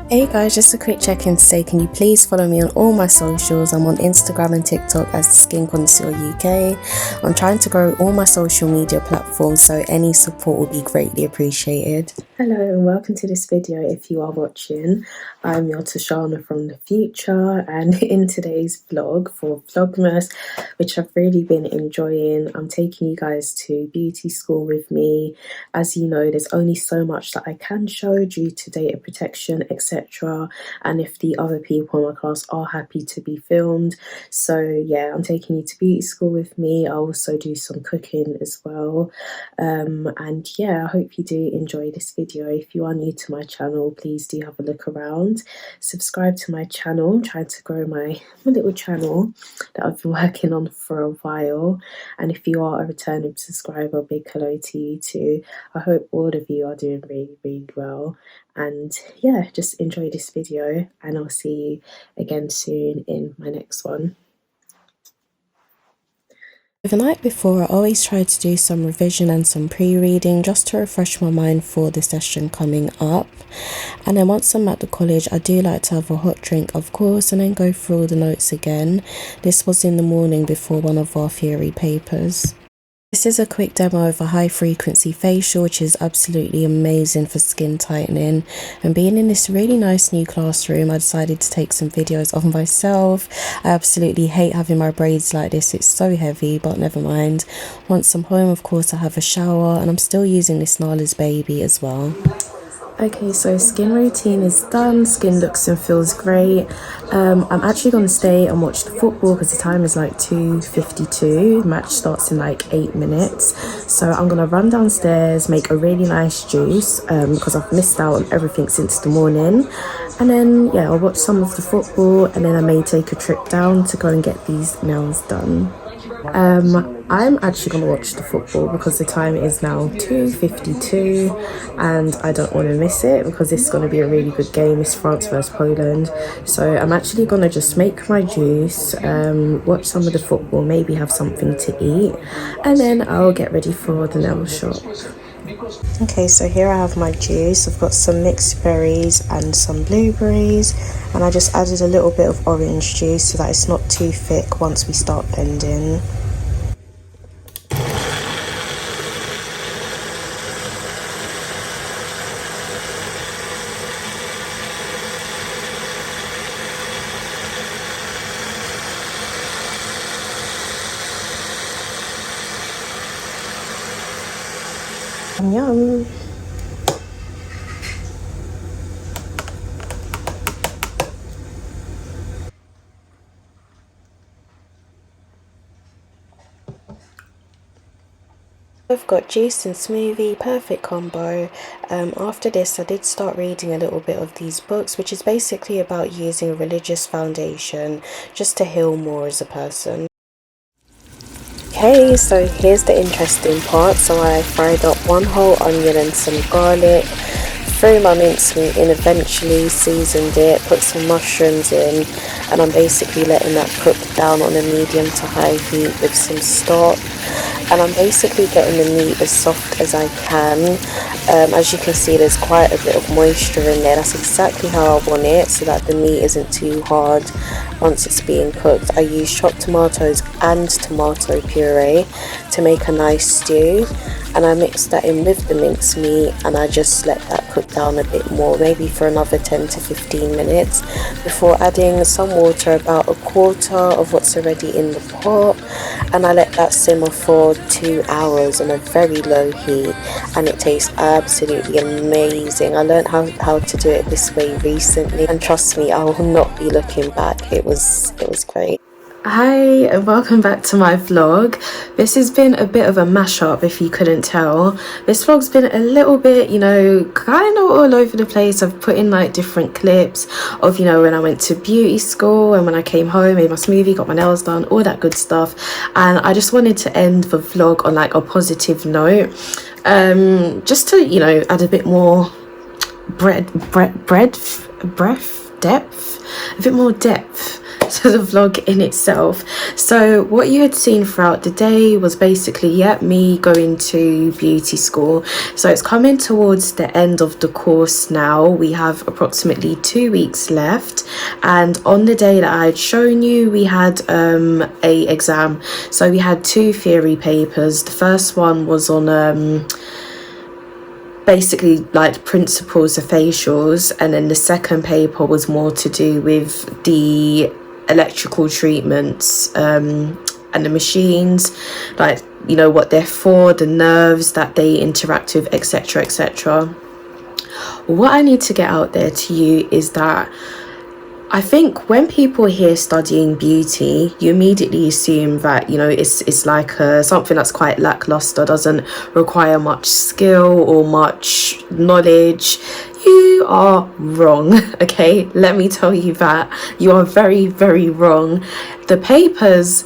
Hey guys, just a quick check-in to say, can you please follow me on all my socials? I'm on Instagram and TikTok as Skin Connoisseur UK. I'm trying to grow all my social media platforms, so any support will be greatly appreciated. Hello and welcome to this video if you are watching. I'm your Tashana from the future, and in today's vlog for Vlogmas, which I've really been enjoying, I'm taking you guys to beauty school with me. As you know, there's only so much that I can show due to data protection, etc. And if the other people in my class are happy to be filmed. So yeah, I'm taking you to beauty school with me. I also do some cooking as well. And yeah, I hope you do enjoy this video. If you are new to my channel, please do have a look around. Subscribe to my channel. I'm trying to grow my little channel that I've been working on for a while. And if you are a returning subscriber, big hello to you too. I hope all of you are doing really well. And yeah, just enjoy this video, and I'll see you again soon in my next one. The night before, I always try to do some revision and some pre-reading just to refresh my mind for the session coming up. And then once I'm at the college, I do like to have a hot drink, of course, and then go through all the notes again. This was in the morning before one of our theory papers. This is a quick demo of a high frequency facial, which is absolutely amazing for skin tightening. And being in this really nice new classroom, I decided to take some videos of myself. I absolutely hate having my braids like this, it's so heavy, but never mind. Once I'm home, of course, I have a shower, and I'm still using this Nala's Baby as well. Okay, so skin routine is done. Skin looks and feels great. I'm actually going to stay and watch the football because the time is like 2:52. Match starts in like 8 minutes. So I'm going to run downstairs, make a really nice juice because I've missed out on everything since the morning. And then, yeah, I'll watch some of the football, and then I may take a trip down to go and get these nails done. I'm actually going to watch the football because the time is now 2:52 and I don't want to miss it because it's going to be a really good game. It's France versus Poland. So I'm actually going to just make my juice, watch some of the football, maybe have something to eat, and then I'll get ready for the nail shop. Okay, so here I have my juice. I've got some mixed berries and some blueberries, and I just added a little bit of orange juice so that it's not too thick once we start blending. Yum. I've got juice and smoothie, perfect combo. After this, I did start reading a little bit of these books, which is basically about using a religious foundation just to heal more as a person. Okay, so here's the interesting part. So I fried up one whole onion and some garlic, threw my mincemeat in, eventually seasoned it, put some mushrooms in, and I'm basically letting that cook down on a medium to high heat with some stock. And I'm basically getting the meat as soft as I can. As you can see, there's quite a bit of moisture in there. That's exactly how I want it, so that the meat isn't too hard once it's being cooked. I use chopped tomatoes and tomato puree to make a nice stew, and I mix that in with the mincemeat, and I just let that cook down a bit more, maybe for another 10 to 15 minutes before adding some water, about a quarter of what's already in the pot, and I let that simmer for 2 hours on a very low heat, and it tastes absolutely amazing. I learned how to do it this way recently, and trust me, I will not be looking back. It was great. Hi and welcome back to my vlog. This has been a bit of a mashup, if you couldn't tell. This vlog's been a little bit, you know, kind of all over the place. I've put in like different clips of, you know, when I went to beauty school and when I came home, made my smoothie, got my nails done, all that good stuff. And I just wanted to end the vlog on like a positive note, just to, you know, add a bit more depth, a bit more depth to the vlog in itself. So what you had seen throughout the day was basically me going to beauty school. So it's coming towards the end of the course now. We have approximately 2 weeks left, and on the day that I had shown you, we had a exam. So we had 2 theory papers. The first one was on basically like principles of facials, and then the second paper was more to do with the electrical treatments and the machines, like, you know, what they're for, the nerves that they interact with, etc, etc. What I need to get out there to you is that I think when people hear studying beauty, you immediately assume that, you know, it's like something that's quite lackluster, doesn't require much skill or much knowledge. You are wrong, okay? Let me tell you that. You are very, very wrong. The papers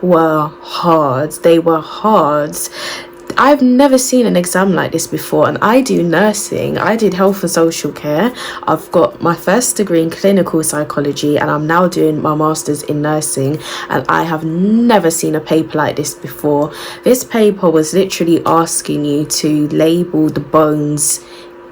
were hard. They were hard. I've never seen an exam like this before, and I do nursing. I did health and social care. I've got my first degree in clinical psychology, and I'm now doing my master's in nursing, and I have never seen a paper like this before. This paper was literally asking you to label the bones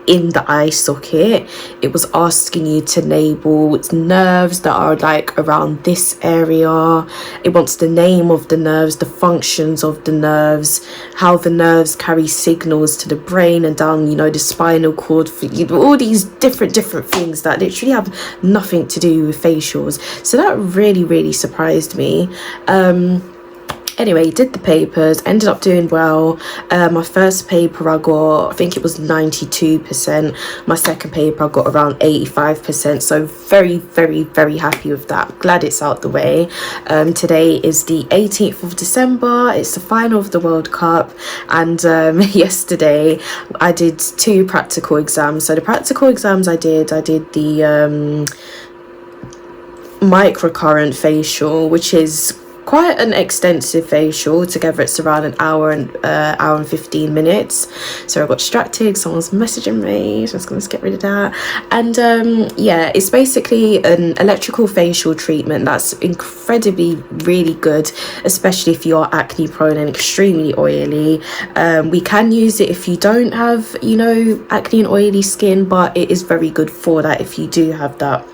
in the eye socket. It was asking you to label nerves that are like around this area. It wants the name of the nerves, the functions of the nerves, how the nerves carry signals to the brain and down, you know, the spinal cord, for you, all these different things that literally have nothing to do with facials. So that really surprised me. Anyway, did the papers, ended up doing well. My first paper I got, I think it was 92%. My second paper I got around 85%. So very happy with that. Glad it's out the way. Today is the 18th of December. It's the final of the World Cup. And yesterday I did 2 practical exams. So the practical exams I did the microcurrent facial, which is quite an extensive facial. Together it's around an hour and 15 minutes. So I got distracted, someone's messaging me, so I was gonna get rid of that. And yeah, it's basically an electrical facial treatment that's incredibly really good, especially if you're acne prone and extremely oily. We can use it if you don't have, you know, acne and oily skin, but it is very good for that if you do have that.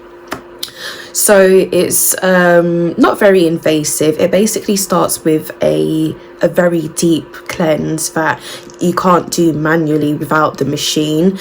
So it's not very invasive. It basically starts with a very deep cleanse that you can't do manually without the machine.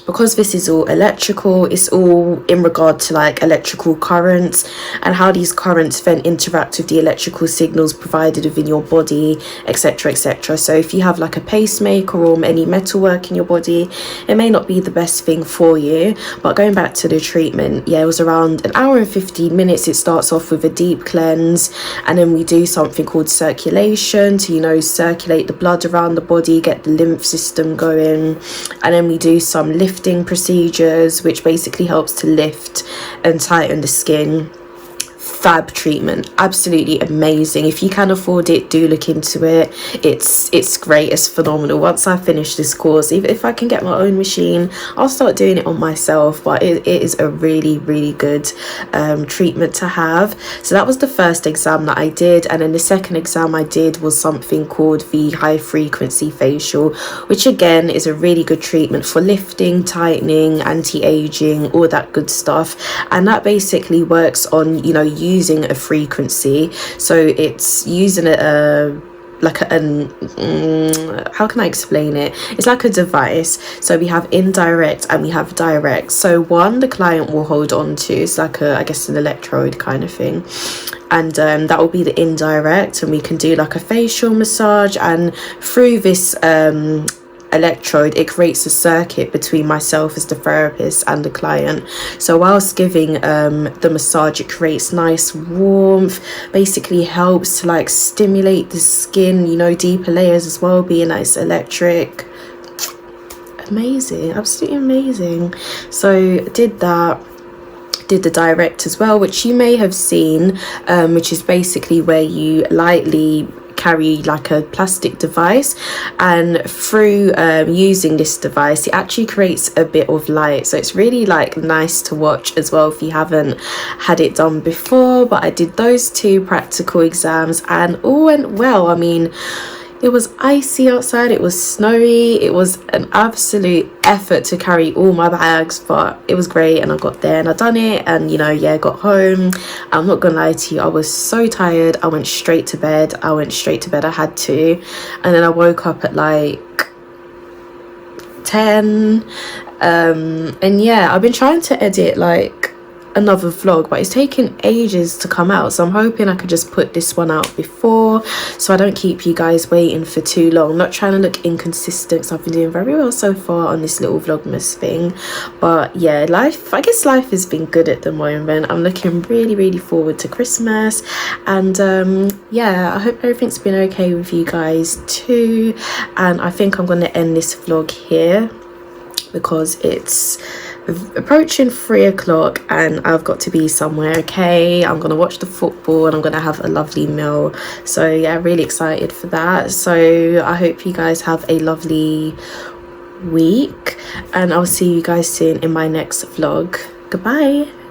Because this is all electrical, it's all in regard to like electrical currents and how these currents then interact with the electrical signals provided within your body, etc, etc. So if you have like a pacemaker or any metalwork in your body, it may not be the best thing for you. But going back to the treatment, yeah, it was around an hour and 15 minutes. It starts off with a deep cleanse, and then we do something called circulation to, you know, circulate the blood around the body, get the lymph system going, and then we do some lifting procedures, which basically helps to lift and tighten the skin. Fab treatment, absolutely amazing. If you can afford it, do look into it. It's great, it's phenomenal. Once I finish this course, even if I can get my own machine, I'll start doing it on myself. But it is a really good treatment to have. So that was the first exam that I did, and then the second exam I did was something called the high frequency facial, which again is a really good treatment for lifting, tightening, anti-aging, all that good stuff. And that basically works on, you know, using a frequency. So it's using how can I explain it? It's like a device. So we have indirect and we have direct. So one, the client will hold on to, it's like I guess an electrode kind of thing, and that will be the indirect, and we can do like a facial massage, and through this electrode, it creates a circuit between myself as the therapist and the client. So whilst giving the massage, it creates nice warmth, basically helps to like stimulate the skin, you know, deeper layers as well, being nice electric. Amazing, absolutely amazing. So did that, did the direct as well, which you may have seen, which is basically where you lightly carry like a plastic device, and through using this device, it actually creates a bit of light, so it's really like nice to watch as well if you haven't had it done before. But I did those 2 practical exams and all went well. I mean, it was icy outside, it was snowy, it was an absolute effort to carry all my bags, but it was great, and I got there and I done it, and you know, yeah, got home. I'm not gonna lie to you, I was so tired. I went straight to bed. I had to, and then I woke up at like 10. And yeah, I've been trying to edit like another vlog, but it's taken ages to come out, so I'm hoping I could just put this one out before, so I don't keep you guys waiting for too long. I'm not trying to look inconsistent, so I've been doing very well so far on this little vlogmas thing. But yeah, I guess life has been good at the moment. I'm looking really forward to Christmas, and yeah, I hope everything's been okay with you guys too. And I think I'm going to end this vlog here because it's approaching 3 o'clock and I've got to be somewhere. Okay, I'm gonna watch the football and I'm gonna have a lovely meal, so yeah, really excited for that. So I hope you guys have a lovely week, and I'll see you guys soon in my next vlog. Goodbye.